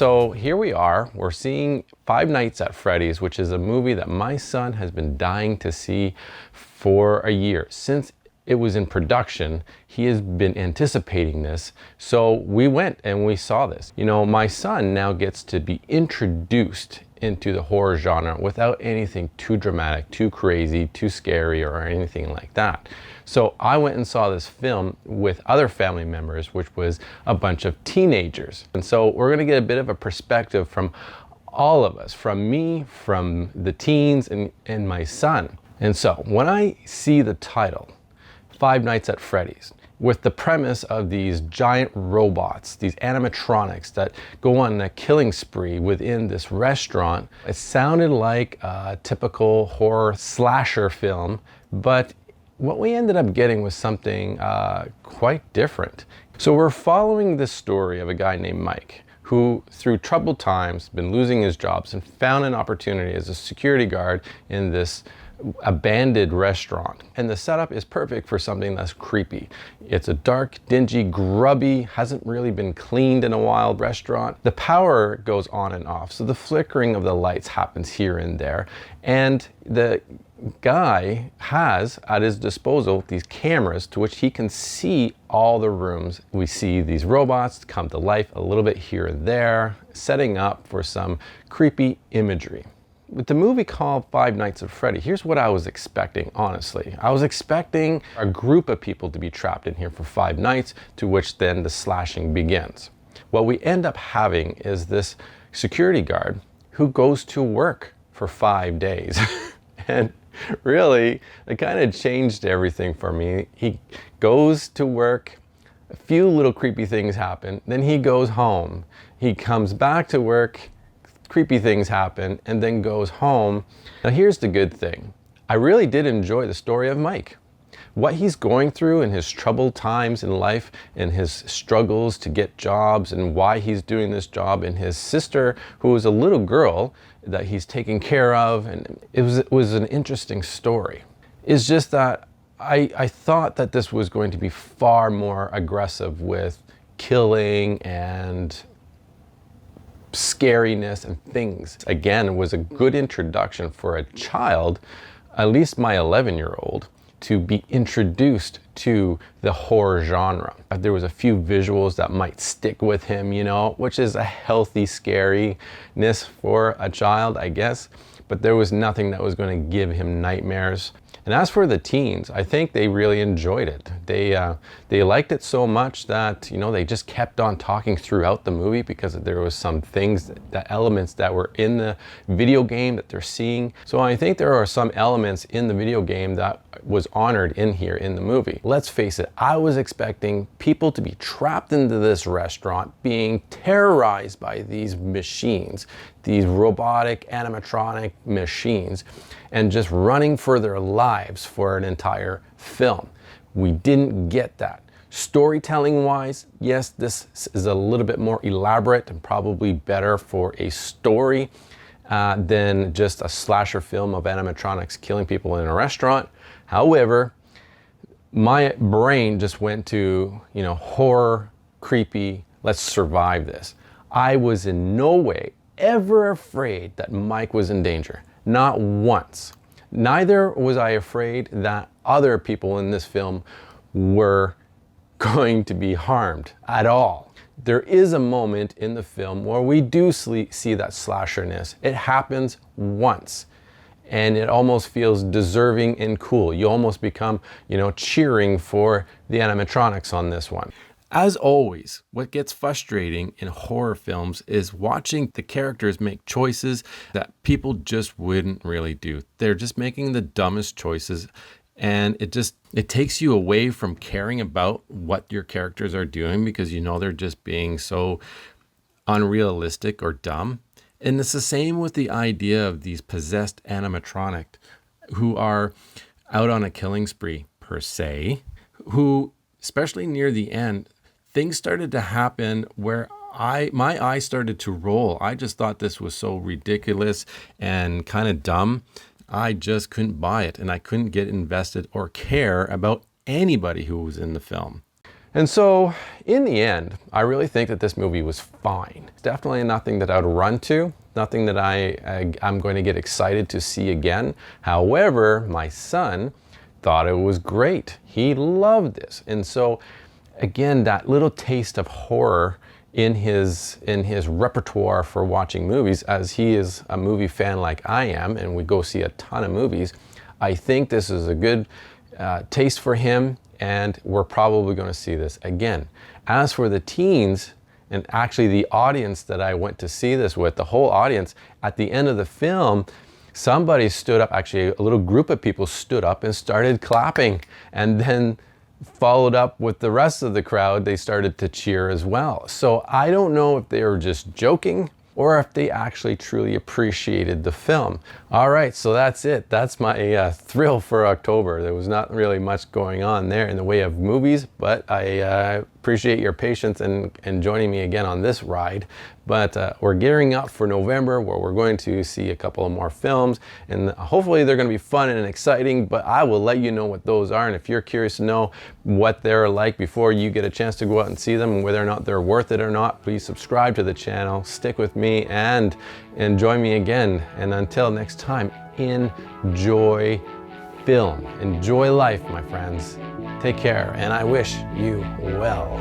So here we are, we're seeing Five Nights at Freddy's, which is a movie that my son has been dying to see for a year. Since it was in production, he has been anticipating this. So we went and we saw this. You know, my son now gets to be introduced into the horror genre without anything too dramatic, too crazy, too scary, or anything like that. So I went and saw this film with other family members, which was a bunch of teenagers. And so we're gonna get a bit of a perspective from all of us, from me, from the teens, and my son. And so when I see the title, Five Nights at Freddy's, with the premise of these giant robots, these animatronics that go on a killing spree within this restaurant, it sounded like a typical horror slasher film, but what we ended up getting was something quite different. So we're following this story of a guy named Mike, who through troubled times, been losing his jobs and found an opportunity as a security guard in this abandoned restaurant. And the setup is perfect for something that's creepy. It's a dark, dingy, grubby, hasn't really been cleaned in a while restaurant. The power goes on and off, so the flickering of the lights happens here and there. And the guy has at his disposal these cameras to which he can see all the rooms. We see these robots come to life a little bit here and there, setting up for some creepy imagery. With the movie called Five Nights at Freddy, here's what I was expecting, honestly. I was expecting a group of people to be trapped in here for 5 nights, to which then the slashing begins. What we end up having is this security guard who goes to work for 5 days. And really, it kind of changed everything for me. He goes to work, a few little creepy things happen, then he goes home. He comes back to work, creepy things happen, and then goes home. Now here's the good thing. I really did enjoy the story of Mike. What he's going through in his troubled times in life, and his struggles to get jobs, and why he's doing this job, and his sister, who is a little girl that he's taking care of, and it was an interesting story. It's just that I thought that this was going to be far more aggressive with killing and scariness and things. Again, it was a good introduction for a child, at least my 11-year-old, to be introduced to the horror genre. There was a few visuals that might stick with him, you know, which is a healthy scariness for a child, I guess, but there was nothing that was going to give him nightmares. And as for the teens, I think they really enjoyed it. They liked it so much that, you know, they just kept on talking throughout the movie, because there was some things, the elements that were in the video game that they're seeing. So I think there are some elements in the video game that was honored in here in the movie. Let's face it, I was expecting people to be trapped into this restaurant, being terrorized by these machines, these robotic animatronic machines, and just running for their lives for an entire film. We didn't get that. Storytelling wise, yes, this is a little bit more elaborate and probably better for a story than just a slasher film of animatronics killing people in a restaurant. However, my brain just went to, you know, horror, creepy, let's survive this. I was in no way ever afraid that Mike was in danger. Not once. Neither was I afraid that other people in this film were going to be harmed at all. There is a moment in the film where we do see that slasherness. It happens once, and it almost feels deserving and cool. You almost become, you know, cheering for the animatronics on this one. As always, what gets frustrating in horror films is watching the characters make choices that people just wouldn't really do. They're just making the dumbest choices, and it takes you away from caring about what your characters are doing, because you know they're just being so unrealistic or dumb. And it's the same with the idea of these possessed animatronics who are out on a killing spree per se, who, especially near the end, things started to happen where my eyes started to roll. I just thought this was so ridiculous and kind of dumb. I just couldn't buy it, and I couldn't get invested or care about anybody who was in the film. And so in the end, I really think that this movie was fine. It's definitely nothing that I would run to, nothing that I'm going to get excited to see again. However, my son thought it was great. He loved this. And so again, that little taste of horror in his repertoire for watching movies, as he is a movie fan like I am, and we go see a ton of movies, I think this is a good taste for him, and we're probably going to see this again. As for the teens, and actually the audience that I went to see this with, the whole audience, at the end of the film, somebody stood up, actually a little group of people stood up and started clapping, and then followed up with the rest of the crowd. They started to cheer as well. So I don't know if they were just joking or if they actually truly appreciated the film. All right, so that's it. That's my thrill for October. There was not really much going on there in the way of movies, but I appreciate your patience and joining me again on this ride. But we're gearing up for November, where we're going to see a couple of more films, and hopefully they're going to be fun and exciting, but I will let you know what those are. And if you're curious to know what they're like before you get a chance to go out and see them, and whether or not they're worth it or not, please subscribe to the channel, stick with me, and join me again. And until next time, enjoy film. Enjoy life, my friends. Take care, and I wish you well.